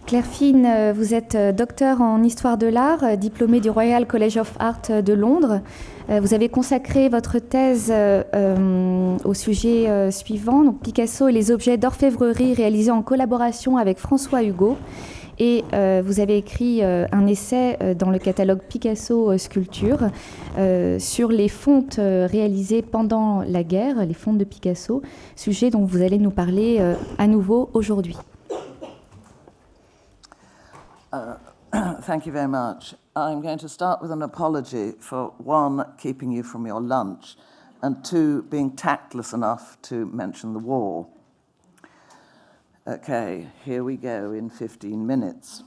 Clare Finn, vous êtes docteur en histoire de l'art, diplômée du Royal College of Art de Londres. Vous avez consacré votre thèse au sujet suivant, donc Picasso et les objets d'orfèvrerie réalisés en collaboration avec François Hugo. Et vous avez écrit un essai dans le catalogue Picasso Sculpture sur les fontes réalisées pendant la guerre, les fontes de Picasso, sujet dont vous allez nous parler à nouveau aujourd'hui. Thank you very much. I'm going to start with an apology for, one, keeping you from your lunch, and two, being tactless enough to mention the war. Okay, here we go in 15 minutes.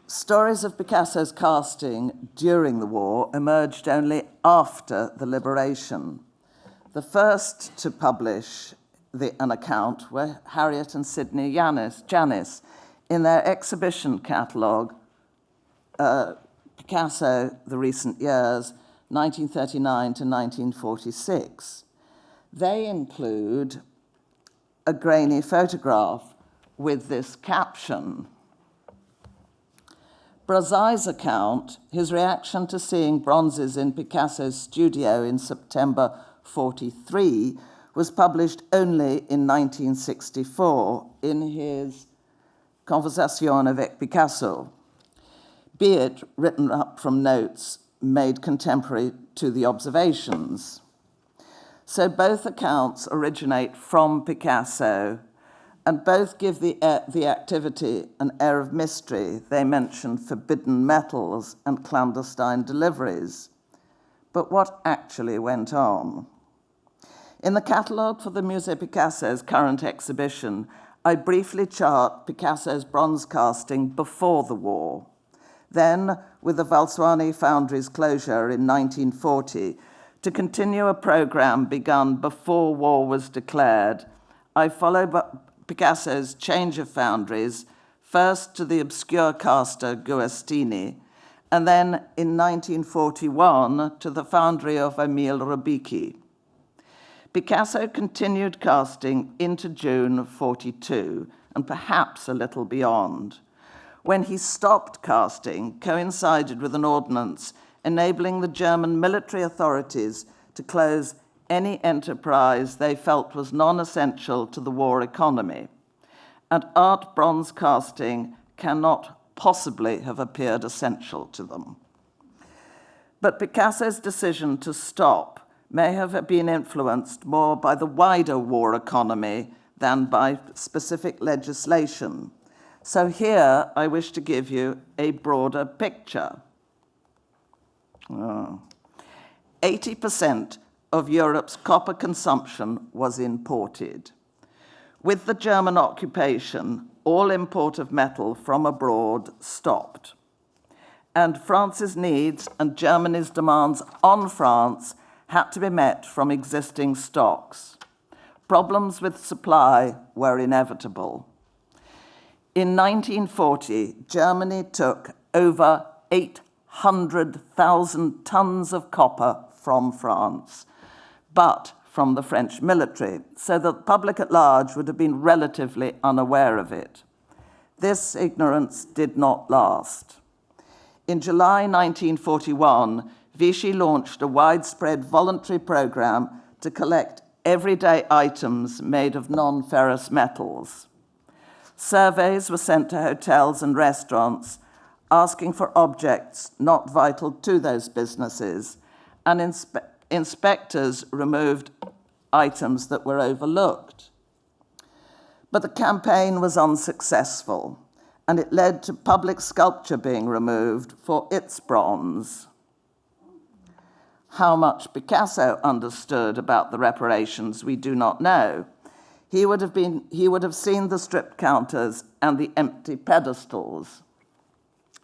Stories of Picasso's casting during the war emerged only after the liberation. The first to publish an account were Harriet and Sidney Janis, in their exhibition catalogue, Picasso, The Recent Years, 1939 to 1946. They include a grainy photograph with this caption. Brazai's account, his reaction to seeing bronzes in Picasso's studio in September 1943, was published only in 1964 in his Conversation avec Picasso, be it written up from notes made contemporary to the observations. So both accounts originate from Picasso, and both give the activity an air of mystery. They mention forbidden metals and clandestine deliveries. But what actually went on? In the catalogue for the Musée Picasso's current exhibition, I briefly chart Picasso's bronze casting before the war. Then, with the Valsuani Foundry's closure in 1940, to continue a program begun before war was declared, I follow Picasso's change of foundries, first to the obscure caster Guastini, and then in 1941 to the foundry of Emile Rubicki. Picasso continued casting into June 1942, and perhaps a little beyond. When he stopped casting, coincided with an ordinance enabling the German military authorities to close any enterprise they felt was non-essential to the war economy. And art bronze casting cannot possibly have appeared essential to them. But Picasso's decision to stop may have been influenced more by the wider war economy than by specific legislation. So here I wish to give you a broader picture. 80% of Europe's copper consumption was imported. With the German occupation, all import of metal from abroad stopped. And France's needs and Germany's demands on France had to be met from existing stocks. Problems with supply were inevitable. In 1940, Germany took over 800,000 tons of copper from France, but from the French military, so that the public at large would have been relatively unaware of it. This ignorance did not last. In July 1941, Vichy launched a widespread voluntary program to collect everyday items made of non-ferrous metals. Surveys were sent to hotels and restaurants asking for objects not vital to those businesses, and inspectors removed items that were overlooked. But the campaign was unsuccessful, and it led to public sculpture being removed for its bronze. How much Picasso understood about the reparations, we do not know. He would have seen the strip counters and the empty pedestals.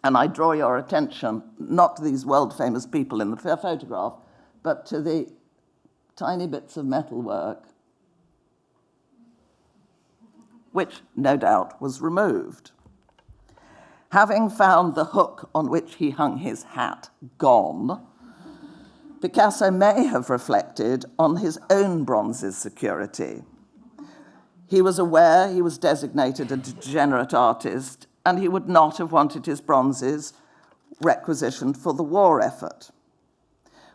And I draw your attention not to these world-famous people in the photograph, but to the tiny bits of metalwork, which no doubt was removed. Having found the hook on which he hung his hat gone, Picasso may have reflected on his own bronze's security. He was aware he was designated a degenerate artist, and he would not have wanted his bronzes requisitioned for the war effort.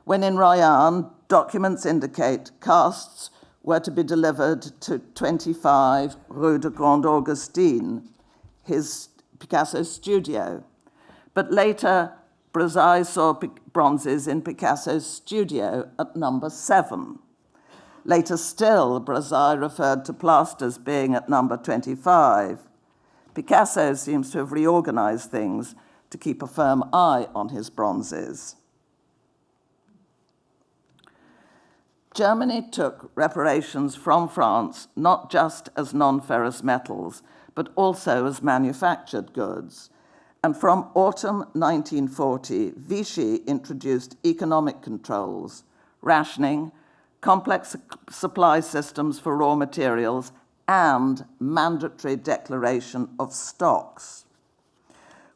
When in Royan, documents indicate casts were to be delivered to 25 Rue de Grande Augustine, his Picasso studio. But later, Brassai saw bronzes in Picasso's studio at number 7. Later still, Brassai referred to plasters being at number 25. Picasso seems to have reorganized things to keep a firm eye on his bronzes. Germany took reparations from France not just as non-ferrous metals, but also as manufactured goods. And from autumn 1940, Vichy introduced economic controls, rationing, complex supply systems for raw materials, and mandatory declaration of stocks.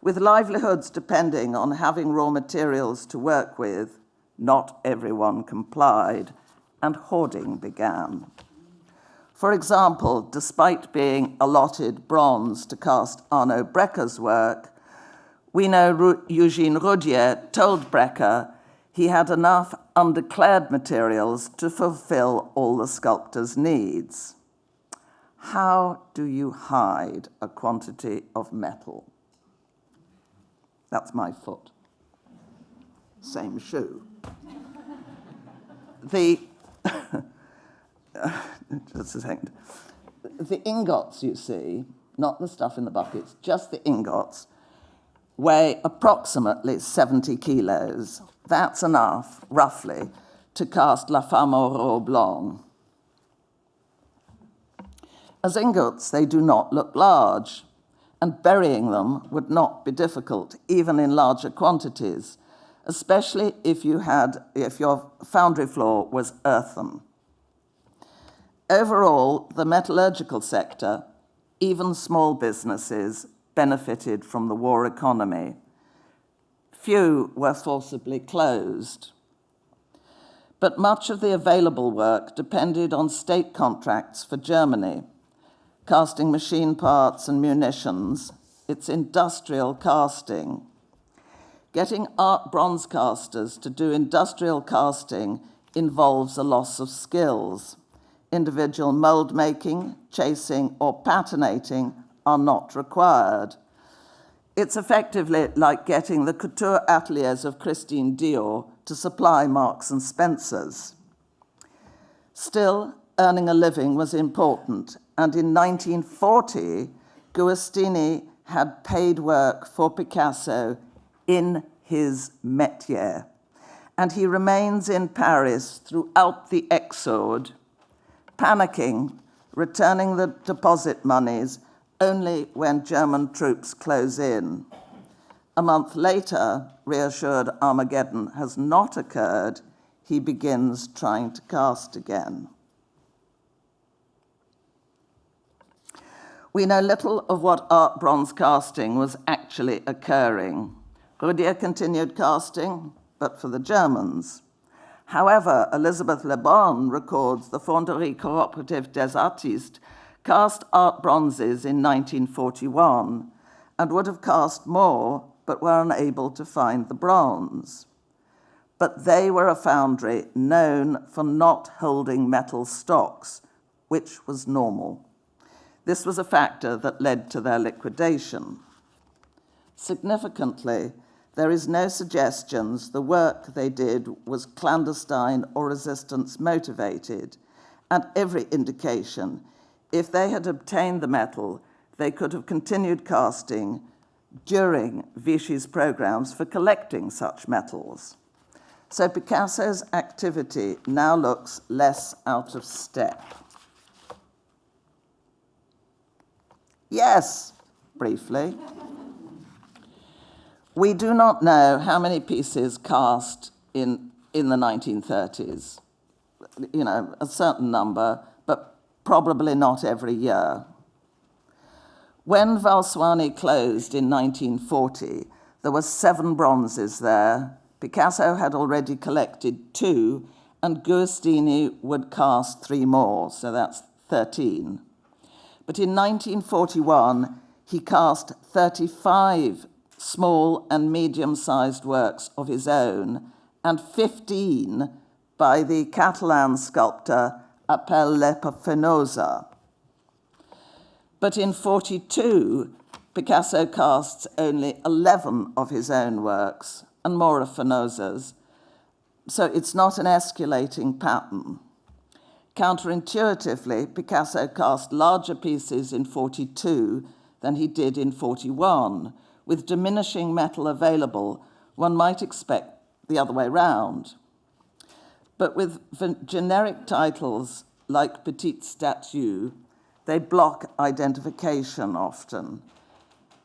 With livelihoods depending on having raw materials to work with, not everyone complied, and hoarding began. For example, despite being allotted bronze to cast Arno Brecker's work, we know Eugene Roudier told Brecker he had enough undeclared materials to fulfill all the sculptor's needs. How do you hide a quantity of metal? That's my foot. Same shoe. Just a second. The ingots, you see, not the stuff in the buckets, just the ingots, weigh approximately 70 kilos. That's enough, roughly, to cast La Femme aux Robes Blancs. As ingots, they do not look large, and burying them would not be difficult, even in larger quantities, especially if your foundry floor was earthen. Overall, the metallurgical sector, even small businesses, benefited from the war economy. Few were forcibly closed. But much of the available work depended on state contracts for Germany, casting machine parts and munitions. It's industrial casting. Getting art bronze casters to do industrial casting involves a loss of skills. Individual mold making, chasing, or patinating are not required. It's effectively like getting the couture ateliers of Christine Dior to supply Marks and Spencer's. Still, earning a living was important, and in 1940, Guastini had paid work for Picasso in his métier, and he remains in Paris throughout the exode, panicking, returning the deposit monies only when German troops close in. A month later, reassured Armageddon has not occurred, he begins trying to cast again. We know little of what art bronze casting was actually occurring. Roudier continued casting, but for the Germans. However, Elisabeth Le Bon records the Fonderie Coopérative des Artistes cast art bronzes in 1941 and would have cast more, but were unable to find the bronze. But they were a foundry known for not holding metal stocks, which was normal. This was a factor that led to their liquidation. Significantly, there is no suggestions the work they did was clandestine or resistance motivated, and every indication, if they had obtained the metal, they could have continued casting during Vichy's programs for collecting such metals. So Picasso's activity now looks less out of step. Yes, briefly. We do not know how many pieces cast in the 1930s. You know, a certain number, but probably not every year. When Valsuani closed in 1940, there were 7 bronzes there. Picasso had already collected 2, and Guastini would cast 3 more, so that's 13. But in 1941, he cast 35 small and medium-sized works of his own and 15 by the Catalan sculptor Apel Fenosa. But in 1942, Picasso casts only 11 of his own works and more of Fenosa's, so it's not an escalating pattern. Counterintuitively, Picasso cast larger pieces in 1942 than he did in 1941. With diminishing metal available, one might expect the other way round. But with generic titles like Petite Statue, they block identification often.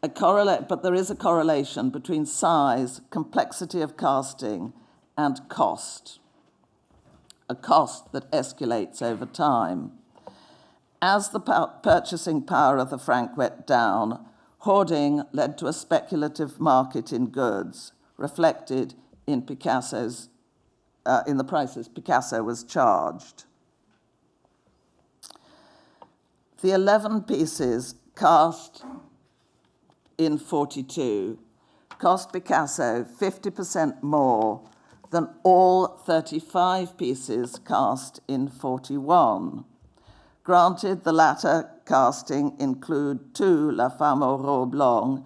But there is a correlation between size, complexity of casting, and cost, a cost that escalates over time. As the purchasing power of the franc went down, hoarding led to a speculative market in goods, reflected in in the prices Picasso was charged. The 11 pieces cast in 1942 cost Picasso 50% more than all 35 pieces cast in 1941. Granted, the latter casting include 2 La Femme aux Robes Longues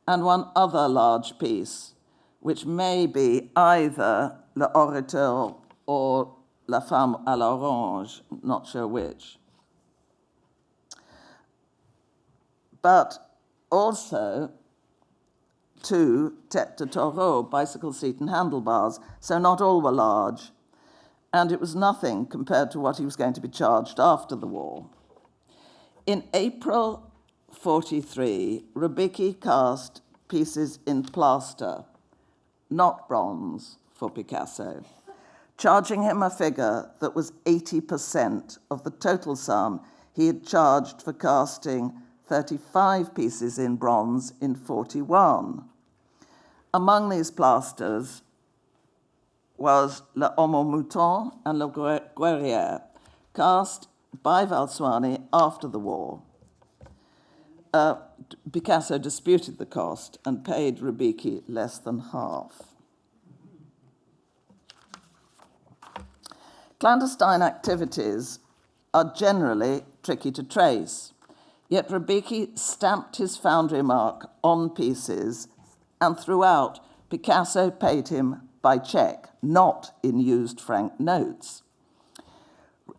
and one other large piece, which may be either L'Orateur or La Femme à l'Orange, not sure which. But also 2 Tête de Taureau, bicycle seat and handlebars, so not all were large, and it was nothing compared to what he was going to be charged after the war. In April 1943, Rubicki cast pieces in plaster, not bronze, for Picasso, charging him a figure that was 80% of the total sum he had charged for casting 35 pieces in bronze in 1941. Among these plasters was Le Homme au Mouton and Le Guerrière, cast by Valsuani after the war. Picasso disputed the cost and paid Rubicki less than half. Clandestine activities are generally tricky to trace, yet Rubicki stamped his foundry mark on pieces, and throughout, Picasso paid him by check, not in used franc notes.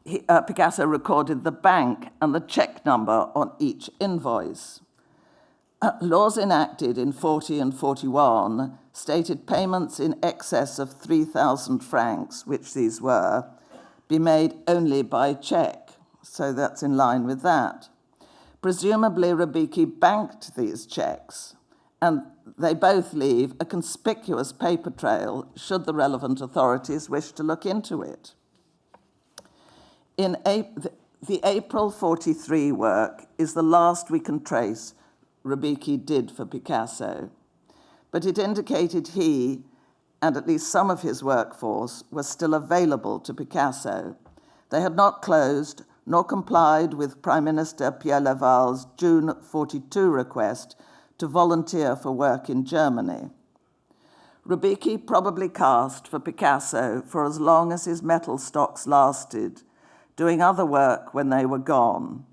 Picasso recorded the bank and the check number on each invoice. Laws enacted in 1940 and 1941 stated payments in excess of 3,000 francs, which these were, be made only by check, so that's in line with that. Presumably, Rubicki banked these checks, and they both leave a conspicuous paper trail should the relevant authorities wish to look into it. In the April 1943 work is the last we can trace Rubicki did for Picasso, but it indicated he, and at least some of his workforce, were still available to Picasso. They had not closed nor complied with Prime Minister Pierre Laval's June 1942 request to volunteer for work in Germany. Rubicki probably cast for Picasso for as long as his metal stocks lasted, doing other work when they were gone.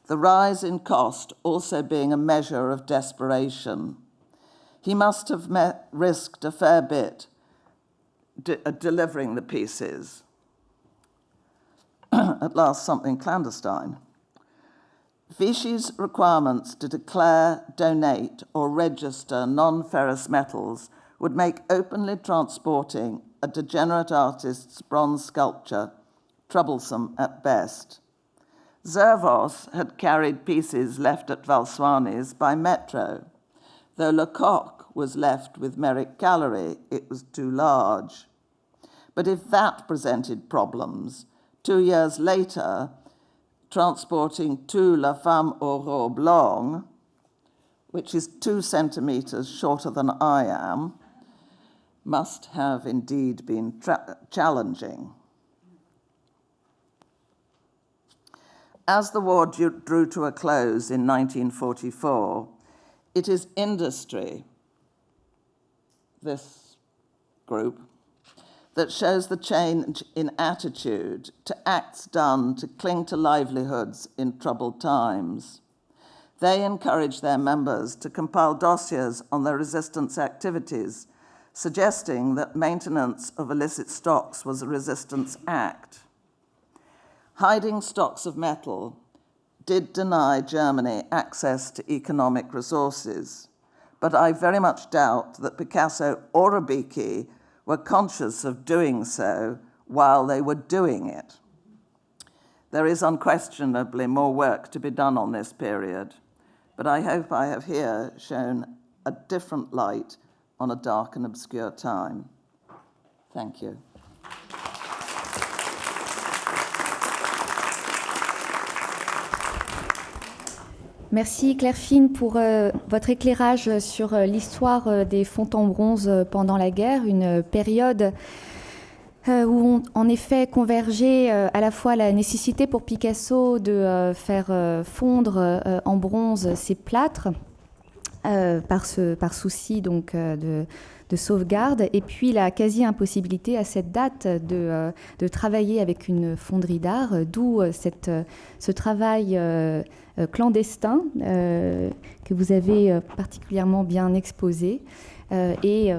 The rise in cost also being a measure of desperation. He must have risked a fair bit delivering the pieces. At last, something clandestine. Vichy's requirements to declare, donate, or register non-ferrous metals would make openly transporting a degenerate artist's bronze sculpture troublesome at best. Zervos had carried pieces left at Valsuani's by metro. Though Lecoq was left with Merrick Gallery, it was too large. But if that presented problems, 2 years later, transporting 2 La Femme aux Robes Longues, which is 2 centimeters shorter than I am, must have indeed been challenging. as the war drew to a close in 1944, it is industry, this group, that shows the change in attitude to acts done to cling to livelihoods in troubled times. They encourage their members to compile dossiers on their resistance activities, suggesting that maintenance of illicit stocks was a resistance act. Hiding stocks of metal did deny Germany access to economic resources, but I very much doubt that Picasso or Rubicki were conscious of doing so while they were doing it. There is unquestionably more work to be done on this period, but I hope I have here shown a different light on a dark and obscure time. Thank you. Merci Clare Finn pour votre éclairage sur l'histoire des fonds en bronze pendant la guerre, une période où en effet convergeait à la fois la nécessité pour Picasso de faire fondre en bronze ses plâtres par souci donc de sauvegarde, et puis la quasi-impossibilité à cette date de travailler avec une fonderie d'art, d'où ce travail clandestin que vous avez particulièrement bien exposé et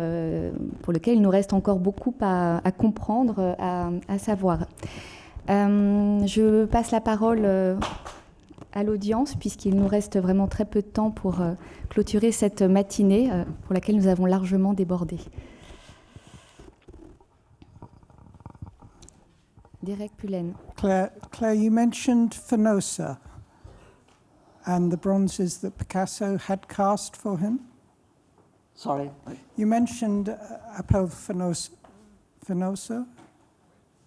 pour lequel il nous reste encore beaucoup à comprendre, à savoir. Je passe la parole à l'audience, puisqu'il nous reste vraiment très peu de temps pour clôturer cette matinée pour laquelle nous avons largement débordé. Derek Pullen. Claire, you mentioned Finosa and the bronzes that Picasso had cast for him. Sorry? You mentioned Appel Finosa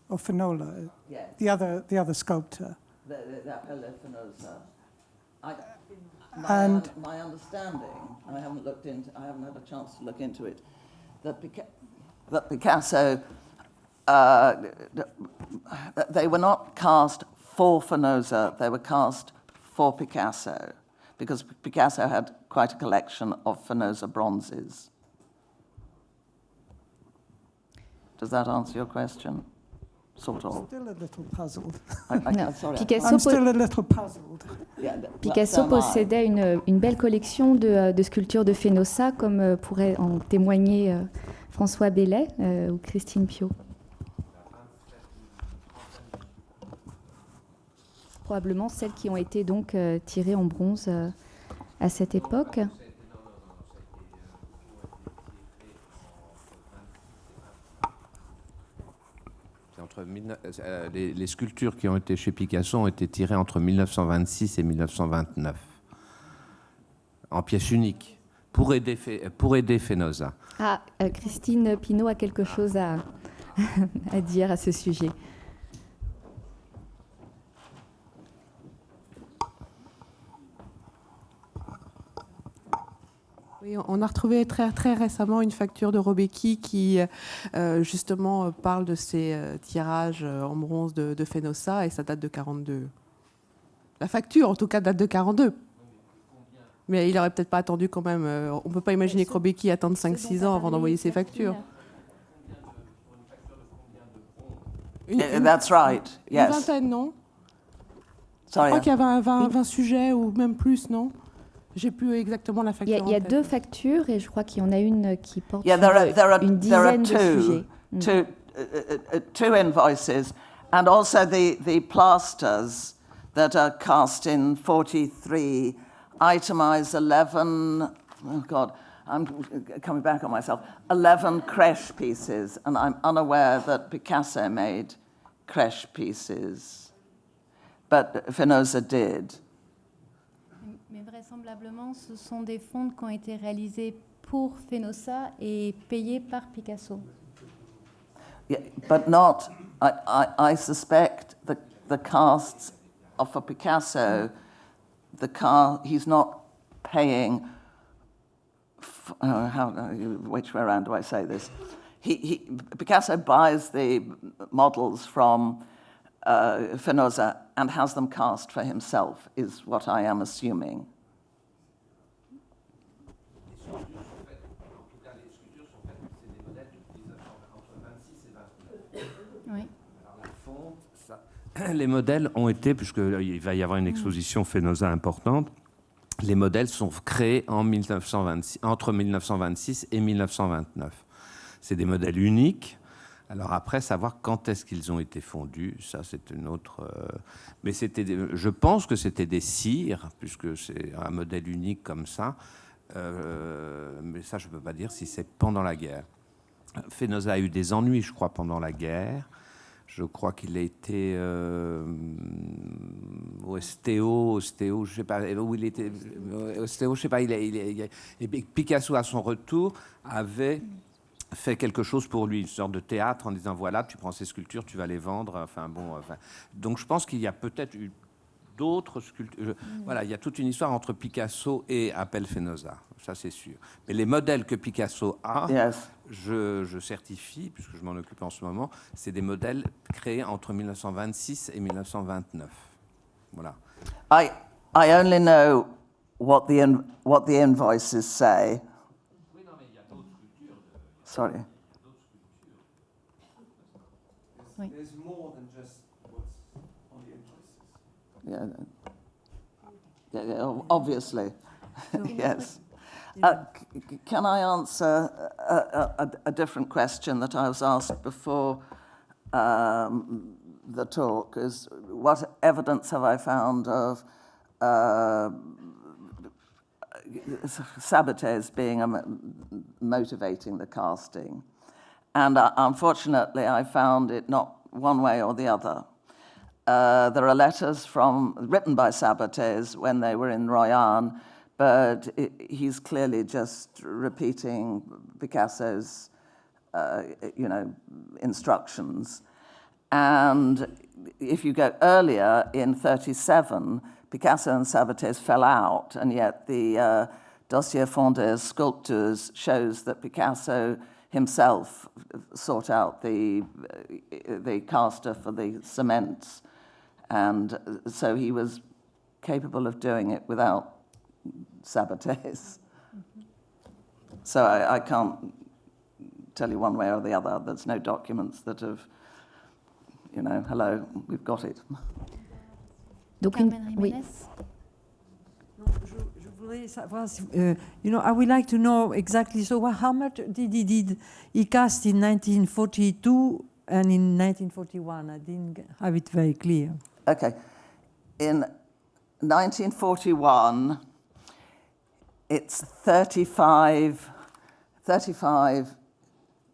or Finola, Yes. the other sculptor. The Appel Finosa. And my understanding, I haven't had a chance to look into it, that Picasso, they were not cast for Finosa, they were cast for Picasso, because Picasso had quite a collection of Finosa bronzes. Does that answer your question? Sort of. I'm still a little puzzled. Sorry. I'm still a little puzzled. Picasso possédait une belle collection de sculptures de Finosa, comme pourrait en témoigner François Bellet ou Christine Piot. Probablement celles qui ont été donc tirées en bronze à cette époque. Les sculptures qui ont été chez Picasso ont été tirées entre 1926 et 1929, en pièces uniques, pour aider Finosa. Christine Pinault a quelque chose à dire à ce sujet. Oui, on a retrouvé très récemment une facture de Rubicki qui justement parle de ces tirages en bronze de Finosa, et ça date de 42. La facture, en tout cas, date de 42. Mais il n'aurait peut-être pas attendu quand même. On ne peut pas imaginer que Rubicki attende 5-6 ans avant d'envoyer ses factures. That's right, yes. Une vingtaine, non? Sorry. Je crois qu'il y avait 20 sujets, ou même plus, non? J'ai plus exactement la facture. Il y a deux factures, et je crois qu'il y en a une qui porte une there dizaine are de sujets. Two invoices, and also the plasters that are cast in 43 itemize 11, oh God, I'm coming back on myself, 11 crèche pieces, and I'm unaware that Picasso made crèche pieces, but Finosa did. Mais vraisemblablement, ce sont des fonds qui ont été réalisés pour Finosa et payés par Picasso. Yeah, but not, I suspect the casts are for Picasso. He's not paying, which way around do I say this? Picasso buys the models from Finosa and has them cast for himself, is what I am assuming. Oui. Les modèles ont été, puisqu'il va y avoir une exposition Finosa importante, les modèles sont créés en 1926, entre 1926 et 1929. C'est des modèles uniques. Alors après, savoir quand est-ce qu'ils ont été fondus, ça c'est une autre... mais je pense que c'était des cires, puisque c'est un modèle unique comme ça. Mais ça, je ne peux pas dire si c'est pendant la guerre. Finosa a eu des ennuis, je crois, pendant la guerre. Je crois qu'il a été au Ostéo, je sais pas où il était. Ostéo, je sais pas. Et Picasso, à son retour, avait fait quelque chose pour lui, une sorte de théâtre, en disant voilà, tu prends ces sculptures, tu vas les vendre. Enfin bon. Donc je pense qu'il y a peut-être eu d'autres sculptures. Voilà, il y a toute une histoire entre Picasso et Appel Finosa, ça c'est sûr. Mais les modèles que Picasso a, Yes. je certifie, puisque je m'en occupe en ce moment, c'est des modèles créés entre 1926 et 1929. Voilà. I only know what the invoices say. Sorry. Oui. There's more than just what's on the invoices. Yeah, obviously. Yes. Can I answer a different question that I was asked before the talk? Is what evidence have I found of saboteurs being motivating the casting? And unfortunately, I found it not one way or the other. There are letters written by saboteurs when they were in Royan, but he's clearly just repeating Picasso's, instructions. And if you go earlier, in 1937, Picasso and saboteurs fell out, and yet the Dossier Fonde's sculptures shows that Picasso himself sought out the caster for the cements, and so he was capable of doing it without saboteurs. So I can't tell you one way or the other. There's no documents that have, hello, we've got it. Donc Carmen oui. Jiménez. Je voudrais savoir, I would like to know exactly, so how much did he cast in 1942 and in 1941? I didn't have it very clear. Okay. In 1941, it's 35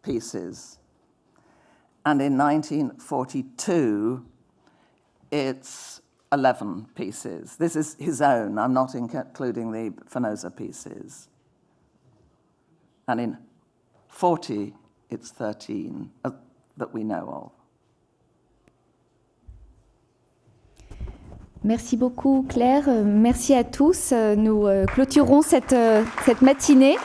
pieces. And in 1942, it's 11 pieces. This is his own. I'm not including the Finosa pieces. And in 40, it's 13 that we know of. Merci beaucoup Claire, merci à tous. Nous clôturons cette matinée.